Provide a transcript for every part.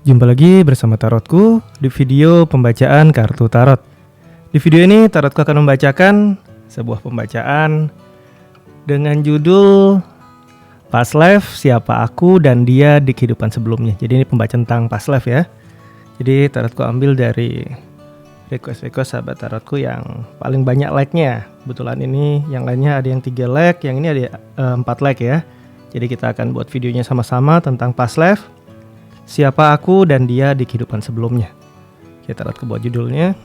Jumpa lagi bersama Tarotku di video pembacaan kartu tarot. Di video ini Tarotku akan membacakan sebuah pembacaan dengan judul Past Life, Siapa Aku dan Dia di Kehidupan Sebelumnya. Jadi ini pembacaan tentang past life ya. Jadi Tarotku ambil dari request sahabat Tarotku yang paling banyak like-nya. Kebetulan ini yang lainnya ada yang 3 like, yang ini ada 4 like ya. Jadi kita akan buat videonya sama-sama tentang past life, Siapa Aku dan Dia di Kehidupan Sebelumnya. Kita lihat ke buat judulnya.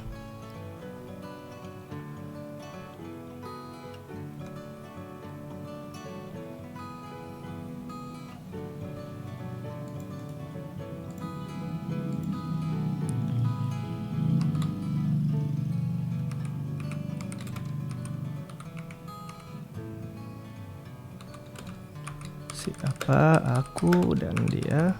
Siapa aku dan dia.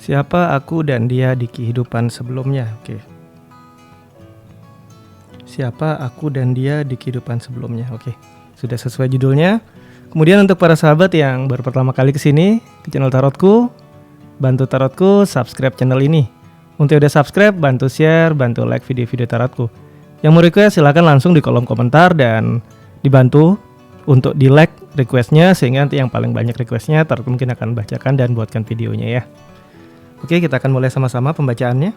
Siapa aku dan dia di kehidupan sebelumnya. Oke. Siapa aku dan dia di kehidupan sebelumnya. Oke. Sudah sesuai judulnya. Kemudian untuk para sahabat yang baru pertama kali kesini ke channel Tarotku, bantu Tarotku subscribe channel ini. Untuk yang udah subscribe, bantu share, bantu like video-video Tarotku. Yang mau request silahkan langsung di kolom komentar dan dibantu untuk di like requestnya, sehingga nanti yang paling banyak requestnya Tarot mungkin akan bacakan dan buatkan videonya ya. Oke, kita akan mulai sama-sama pembacaannya.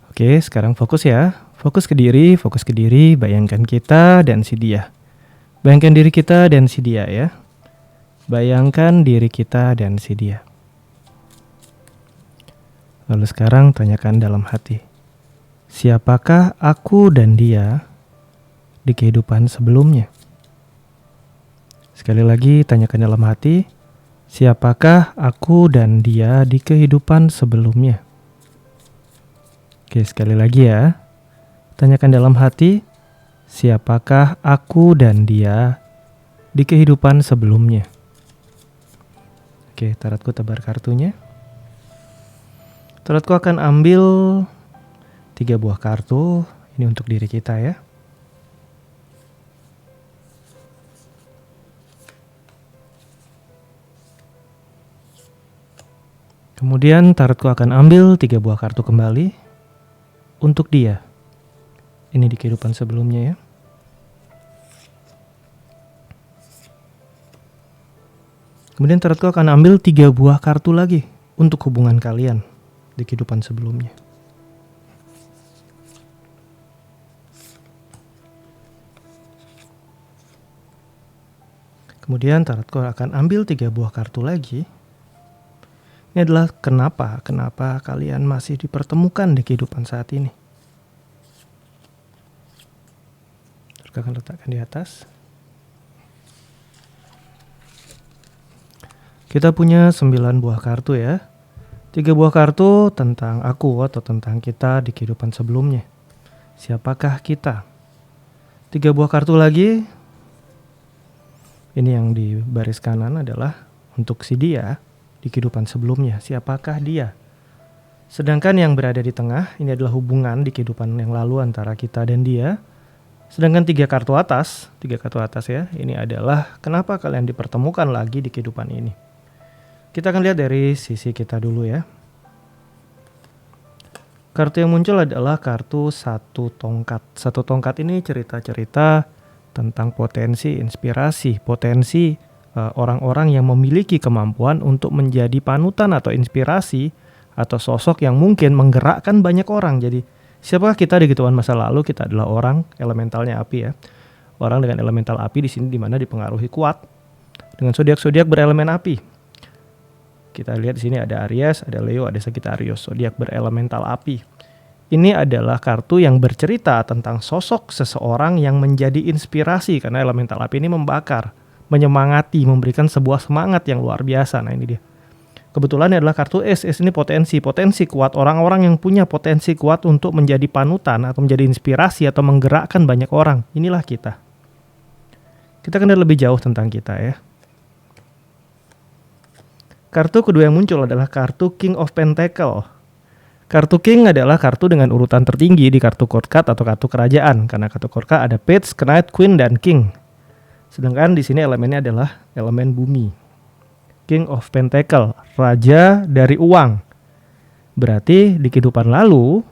Oke, sekarang fokus ya. Fokus ke diri, bayangkan kita dan si dia. Bayangkan diri kita dan si dia ya. Bayangkan diri kita dan si dia. Lalu sekarang tanyakan dalam hati, siapakah aku dan dia di kehidupan sebelumnya? Sekali lagi tanyakan dalam hati, siapakah aku dan dia di kehidupan sebelumnya? Oke, sekali lagi ya. Tanyakan dalam hati, siapakah aku dan dia di kehidupan sebelumnya? Oke, Tarotku tebar kartunya. Tarotku akan ambil 3 buah kartu. Ini untuk diri kita ya. Kemudian Tarotku akan ambil 3 buah kartu kembali untuk dia. Ini di kehidupan sebelumnya ya. Kemudian Tarotku akan ambil 3 buah kartu lagi untuk hubungan kalian di kehidupan sebelumnya. Kemudian Tarotku akan ambil 3 buah kartu lagi. Ini adalah kenapa kalian masih dipertemukan di kehidupan saat ini. Tarotku akan letakkan di atas. Kita punya 9 buah kartu ya. 3 buah kartu tentang aku atau tentang kita di kehidupan sebelumnya. Siapakah kita? 3 buah kartu lagi. Ini yang di baris kanan adalah untuk si dia di kehidupan sebelumnya. Siapakah dia? Sedangkan yang berada di tengah ini adalah hubungan di kehidupan yang lalu antara kita dan dia. Sedangkan 3 kartu atas ya, ini adalah kenapa kalian dipertemukan lagi di kehidupan ini. Kita akan lihat dari sisi kita dulu ya. Kartu yang muncul adalah kartu 1 tongkat. 1 tongkat ini cerita-cerita tentang potensi inspirasi, potensi orang-orang yang memiliki kemampuan untuk menjadi panutan atau inspirasi atau sosok yang mungkin menggerakkan banyak orang. Jadi siapakah kita di kehidupan masa lalu? Kita adalah orang elementalnya api ya. Orang dengan elemental api di sini dimana dipengaruhi kuat dengan zodiak-zodiak berelemen api. Kita lihat di sini ada Aries, ada Leo, ada Sagittarius, zodiak berelemental api. Ini adalah kartu yang bercerita tentang sosok seseorang yang menjadi inspirasi karena elemental api ini membakar, menyemangati, memberikan sebuah semangat yang luar biasa. Nah, ini dia. Kebetulan ini adalah kartu S. S ini potensi kuat, orang-orang yang punya potensi kuat untuk menjadi panutan atau menjadi inspirasi atau menggerakkan banyak orang. Inilah kita. Kita akan lihat lebih jauh tentang kita ya. Kartu kedua yang muncul adalah kartu King of Pentacle. Kartu King adalah kartu dengan urutan tertinggi di kartu court card atau kartu kerajaan. Karena kartu court card ada Page, Knight, Queen, dan King. Sedangkan di sini elemennya adalah elemen bumi. King of Pentacle, raja dari uang. Berarti di kehidupan lalu,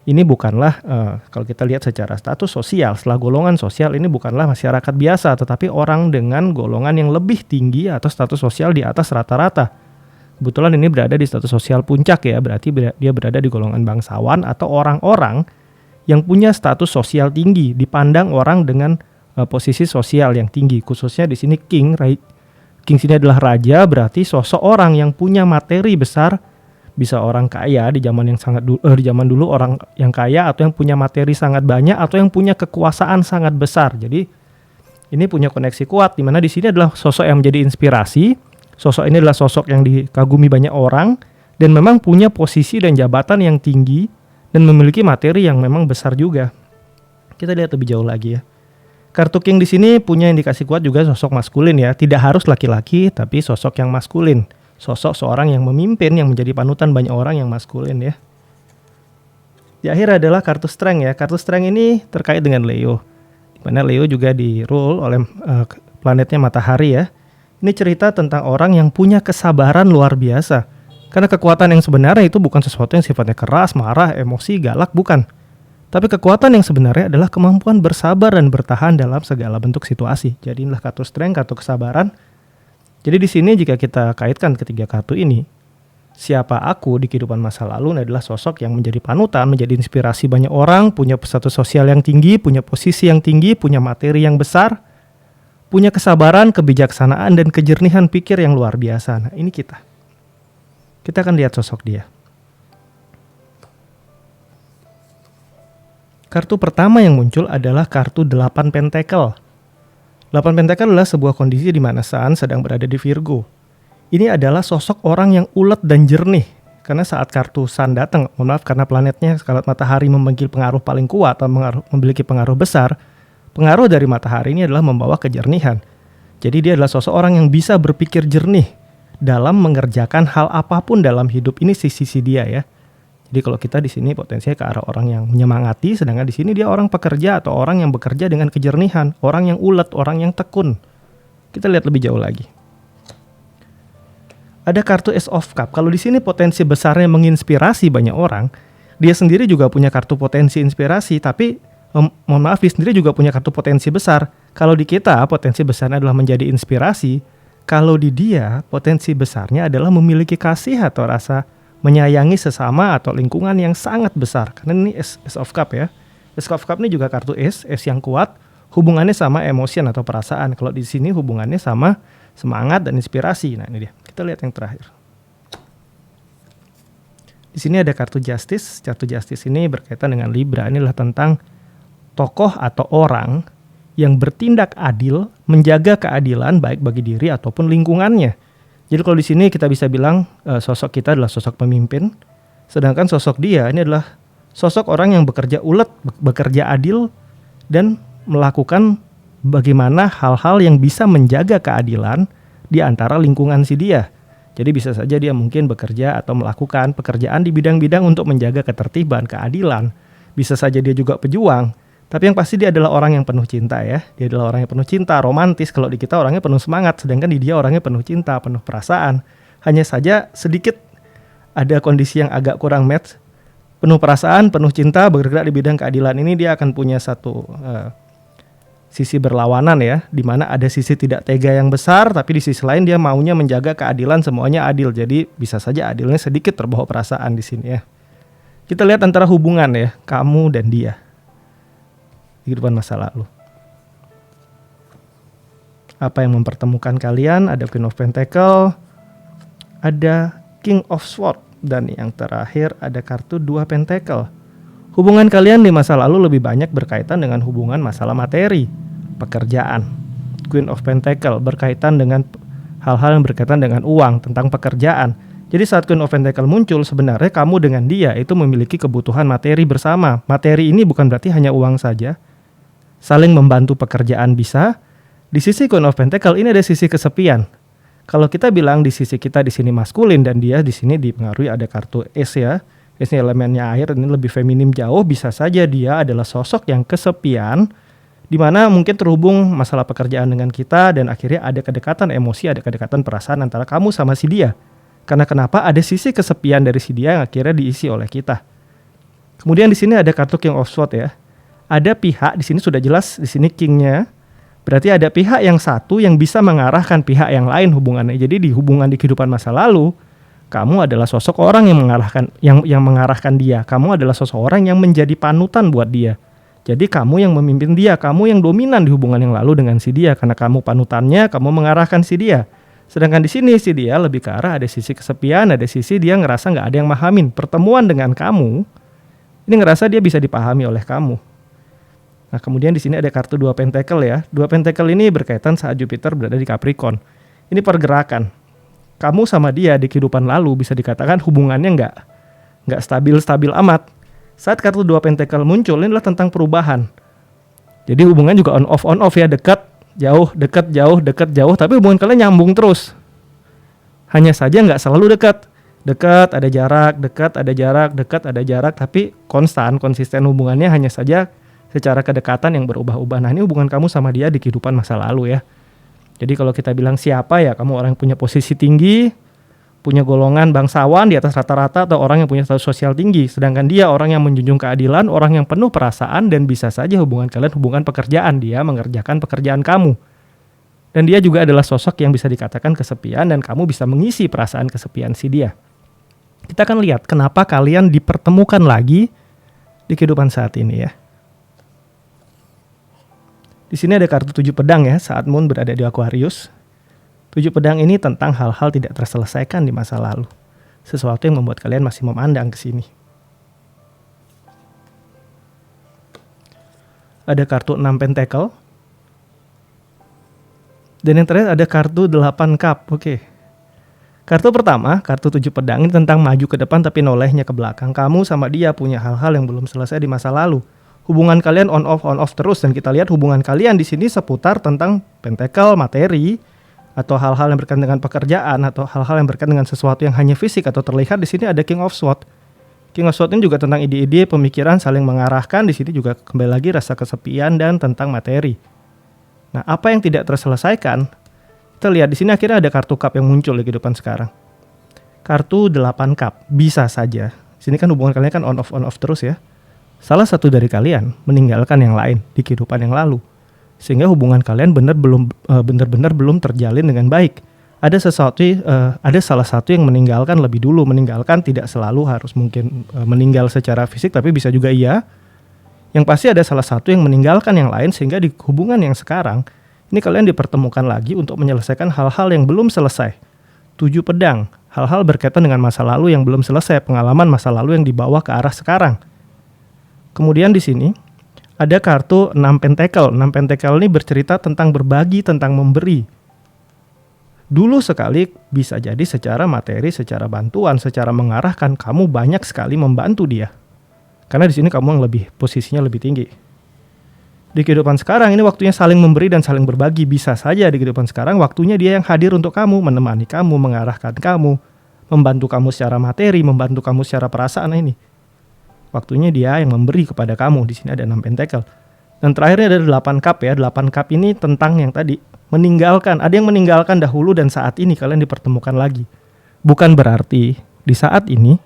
ini bukanlah, kalau kita lihat secara status sosial, setelah golongan sosial ini bukanlah masyarakat biasa, tetapi orang dengan golongan yang lebih tinggi atau status sosial di atas rata-rata. Kebetulan ini berada di status sosial puncak ya, berarti dia berada di golongan bangsawan atau orang-orang yang punya status sosial tinggi, dipandang orang dengan posisi sosial yang tinggi. Khususnya di sini King sini adalah raja, berarti sosok orang yang punya materi besar. Bisa orang kaya di zaman yang di zaman dulu orang yang kaya atau yang punya materi sangat banyak atau yang punya kekuasaan sangat besar. Jadi ini punya koneksi kuat di mana di sini adalah sosok yang menjadi inspirasi. Sosok ini adalah sosok yang dikagumi banyak orang dan memang punya posisi dan jabatan yang tinggi dan memiliki materi yang memang besar juga. Kita lihat lebih jauh lagi ya. Kartu King di sini punya indikasi kuat juga sosok maskulin ya. Tidak harus laki-laki tapi sosok yang maskulin. Sosok seorang yang memimpin yang menjadi panutan banyak orang yang maskulin ya. Di akhir adalah kartu Strength ya. Kartu Strength ini terkait dengan Leo. Dimana Leo juga di-rule oleh planetnya matahari ya. Ini cerita tentang orang yang punya kesabaran luar biasa. Karena kekuatan yang sebenarnya itu bukan sesuatu yang sifatnya keras, marah, emosi, galak, bukan. Tapi kekuatan yang sebenarnya adalah kemampuan bersabar dan bertahan dalam segala bentuk situasi. Jadi inilah kartu Strength, kartu kesabaran. Jadi di sini jika kita kaitkan ketiga kartu ini, siapa aku di kehidupan masa lalu adalah sosok yang menjadi panutan, menjadi inspirasi banyak orang, punya status sosial yang tinggi, punya posisi yang tinggi, punya materi yang besar, punya kesabaran, kebijaksanaan, dan kejernihan pikir yang luar biasa. Nah ini kita. Kita akan lihat sosok dia. Kartu pertama yang muncul adalah kartu 8 Pentacle. 8 Pentacle adalah sebuah kondisi di mana Sun sedang berada di Virgo. Ini adalah sosok orang yang ulet dan jernih. Karena saat kartu Sun datang, mohon maaf karena planetnya kalau matahari memiliki pengaruh paling kuat atau memiliki pengaruh besar, pengaruh dari matahari ini adalah membawa kejernihan. Jadi dia adalah sosok orang yang bisa berpikir jernih dalam mengerjakan hal apapun dalam hidup. Ini sisi dia ya. Jadi kalau kita di sini potensinya ke arah orang yang menyemangati, sedangkan di sini dia orang pekerja atau orang yang bekerja dengan kejernihan, orang yang ulet, orang yang tekun. Kita lihat lebih jauh lagi. Ada kartu Ace of Cup. Kalau di sini potensi besarnya menginspirasi banyak orang, dia sendiri juga punya kartu potensi inspirasi, tapi mohon maaf, dia sendiri juga punya kartu potensi besar. Kalau di kita potensi besarnya adalah menjadi inspirasi, kalau di dia potensi besarnya adalah memiliki kasih atau rasa menyayangi sesama atau lingkungan yang sangat besar. Karena ini Ace of Cup ya. Ace of Cup ini juga kartu Ace yang kuat. Hubungannya sama emosi atau perasaan. Kalau di sini hubungannya sama semangat dan inspirasi. Nah ini dia. Kita lihat yang terakhir. Di sini ada kartu Justice. Kartu Justice ini berkaitan dengan Libra. Ini adalah tentang tokoh atau orang yang bertindak adil, menjaga keadilan baik bagi diri ataupun lingkungannya. Jadi kalau di sini kita bisa bilang sosok kita adalah sosok pemimpin, sedangkan sosok dia ini adalah sosok orang yang bekerja ulet, bekerja adil, dan melakukan bagaimana hal-hal yang bisa menjaga keadilan di antara lingkungan si dia. Jadi bisa saja dia mungkin bekerja atau melakukan pekerjaan di bidang-bidang untuk menjaga ketertiban, keadilan. Bisa saja dia juga pejuang. Tapi yang pasti dia adalah orang yang penuh cinta ya. Dia adalah orang yang penuh cinta, romantis. Kalau di kita orangnya penuh semangat, sedangkan di dia orangnya penuh cinta, penuh perasaan. Hanya saja sedikit ada kondisi yang agak kurang match. Penuh perasaan, penuh cinta, bergerak di bidang keadilan ini dia akan punya satu sisi berlawanan ya. Di mana ada sisi tidak tega yang besar, tapi di sisi lain dia maunya menjaga keadilan semuanya adil. Jadi bisa saja adilnya sedikit terbawa perasaan di sini ya. Kita lihat antara hubungan ya, kamu dan dia. Kehidupan masa lalu. Apa yang mempertemukan kalian? Ada Queen of Pentacle, ada King of Swords, dan yang terakhir ada kartu 2 Pentacle. Hubungan kalian di masa lalu lebih banyak berkaitan dengan hubungan masalah materi, pekerjaan. Queen of Pentacle berkaitan dengan hal-hal yang berkaitan dengan uang, tentang pekerjaan. Jadi saat Queen of Pentacle muncul, sebenarnya kamu dengan dia itu memiliki kebutuhan materi bersama. Materi ini bukan berarti hanya uang saja. Saling membantu pekerjaan bisa, Di sisi Queen of Pentacle ini ada sisi kesepian. Kalau kita bilang di sisi kita di sini maskulin dan dia di sini dipengaruhi ada kartu Ace ya. Ace ini elemennya air, ini lebih feminim jauh, bisa saja dia adalah sosok yang kesepian di mana mungkin terhubung masalah pekerjaan dengan kita dan akhirnya ada kedekatan emosi, ada kedekatan perasaan antara kamu sama si dia. Karena kenapa? Ada sisi kesepian dari si dia yang akhirnya diisi oleh kita. Kemudian di sini ada kartu King of Swords ya. Ada pihak di sini sudah jelas di sini kingnya. Berarti ada pihak yang satu yang bisa mengarahkan pihak yang lain hubungannya. Jadi di hubungan di kehidupan masa lalu, kamu adalah sosok orang yang mengarahkan dia. Kamu adalah seseorang yang menjadi panutan buat dia. Jadi kamu yang memimpin dia, kamu yang dominan di hubungan yang lalu dengan si dia karena kamu panutannya, kamu mengarahkan si dia. Sedangkan di sini si dia lebih ke arah ada sisi kesepian, ada sisi dia ngerasa nggak ada yang mahamin. Pertemuan dengan kamu, ini ngerasa dia bisa dipahami oleh kamu. Nah, kemudian di sini ada kartu 2 Pentacle ya. 2 Pentacle ini berkaitan saat Jupiter berada di Capricorn. Ini pergerakan. Kamu sama dia di kehidupan lalu bisa dikatakan hubungannya nggak stabil-stabil amat. Saat kartu 2 Pentacle muncul, ini adalah tentang perubahan. Jadi hubungan juga on off ya, dekat, jauh, dekat, jauh, dekat, jauh. Tapi hubungan kalian nyambung terus. Hanya saja nggak selalu dekat. Dekat, ada jarak, dekat, ada jarak, dekat, ada jarak. Tapi konsisten hubungannya hanya saja secara kedekatan yang berubah-ubah. Nah, ini hubungan kamu sama dia di kehidupan masa lalu ya. Jadi kalau kita bilang siapa ya, kamu orang yang punya posisi tinggi, punya golongan bangsawan di atas rata-rata atau orang yang punya status sosial tinggi. Sedangkan dia orang yang menjunjung keadilan, orang yang penuh perasaan dan bisa saja hubungan kalian hubungan pekerjaan. Dia mengerjakan pekerjaan kamu. Dan dia juga adalah sosok yang bisa dikatakan kesepian dan kamu bisa mengisi perasaan kesepian si dia. Kita akan lihat kenapa kalian dipertemukan lagi di kehidupan saat ini ya. Di sini ada kartu 7 pedang ya saat Moon berada di Aquarius. 7 pedang ini tentang hal-hal tidak terselesaikan di masa lalu. Sesuatu yang membuat kalian masih memandang ke sini. Ada kartu 6 Pentacle. Dan yang terakhir ada kartu 8 Cup. Oke. Kartu pertama, kartu 7 pedang ini tentang maju ke depan tapi nolehnya ke belakang. Kamu sama dia punya hal-hal yang belum selesai di masa lalu. Hubungan kalian on off terus dan kita lihat hubungan kalian di sini seputar tentang pentacle, materi atau hal-hal yang berkaitan dengan pekerjaan atau hal-hal yang berkaitan dengan sesuatu yang hanya fisik atau terlihat. Di sini ada King of Swords. King of Swords ini juga tentang ide-ide, pemikiran saling mengarahkan. Di sini juga kembali lagi rasa kesepian dan tentang materi. Nah, apa yang tidak terselesaikan? Kita lihat di sini akhirnya ada kartu cup yang muncul di kehidupan sekarang. Kartu 8 cup bisa saja. Di sini kan hubungan kalian kan on off terus ya. Salah satu dari kalian meninggalkan yang lain di kehidupan yang lalu, sehingga hubungan kalian benar-benar belum terjalin dengan baik. Ada salah satu yang meninggalkan lebih dulu. Meninggalkan tidak selalu harus mungkin meninggal secara fisik, tapi bisa juga iya. Yang pasti ada salah satu yang meninggalkan yang lain, sehingga di hubungan yang sekarang ini kalian dipertemukan lagi untuk menyelesaikan hal-hal yang belum selesai. 7 pedang, hal-hal berkaitan dengan masa lalu yang belum selesai, pengalaman masa lalu yang dibawa ke arah sekarang. Kemudian di sini ada kartu 6 Pentacle. 6 Pentacle ini bercerita tentang berbagi, tentang memberi. Dulu sekali bisa jadi secara materi, secara bantuan, secara mengarahkan kamu banyak sekali membantu dia. Karena di sini kamu yang posisinya lebih tinggi. Di kehidupan sekarang ini waktunya saling memberi dan saling berbagi. Bisa saja di kehidupan sekarang waktunya dia yang hadir untuk kamu, menemani kamu, mengarahkan kamu, membantu kamu secara materi, membantu kamu secara perasaan ini. Waktunya dia yang memberi kepada kamu. Di sini ada 6 Pentacle. Dan terakhirnya ada 8 Cup ya. 8 Cup ini tentang yang tadi, meninggalkan. Ada yang meninggalkan dahulu dan saat ini kalian dipertemukan lagi. Bukan berarti di saat ini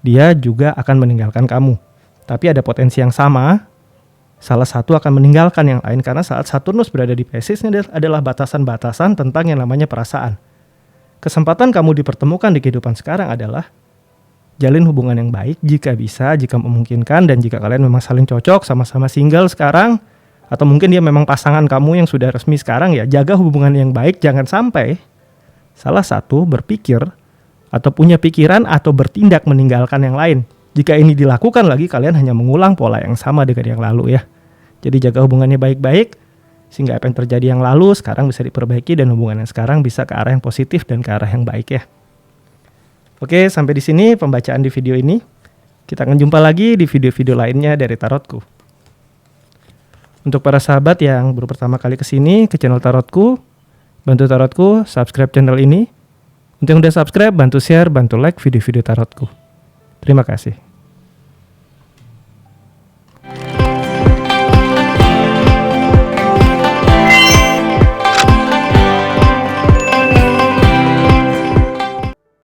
dia juga akan meninggalkan kamu. Tapi ada potensi yang sama. Salah satu akan meninggalkan yang lain karena saat Saturnus berada di Pisces ini adalah batasan-batasan tentang yang namanya perasaan. Kesempatan kamu dipertemukan di kehidupan sekarang adalah jalin hubungan yang baik jika bisa, jika memungkinkan, dan jika kalian memang saling cocok, sama-sama single sekarang, atau mungkin dia memang pasangan kamu yang sudah resmi sekarang ya, jaga hubungan yang baik, jangan sampai salah satu berpikir atau punya pikiran atau bertindak meninggalkan yang lain. Jika ini dilakukan lagi, kalian hanya mengulang pola yang sama dengan yang lalu ya. Jadi jaga hubungannya baik-baik, sehingga apa yang terjadi yang lalu sekarang bisa diperbaiki dan hubungan yang sekarang bisa ke arah yang positif dan ke arah yang baik ya. Oke, sampai di sini pembacaan di video ini. Kita akan jumpa lagi di video-video lainnya dari Tarotku. Untuk para sahabat yang baru pertama kali kesini ke channel Tarotku, bantu Tarotku subscribe channel ini. Untuk yang udah subscribe, bantu share, bantu like video-video Tarotku. Terima kasih.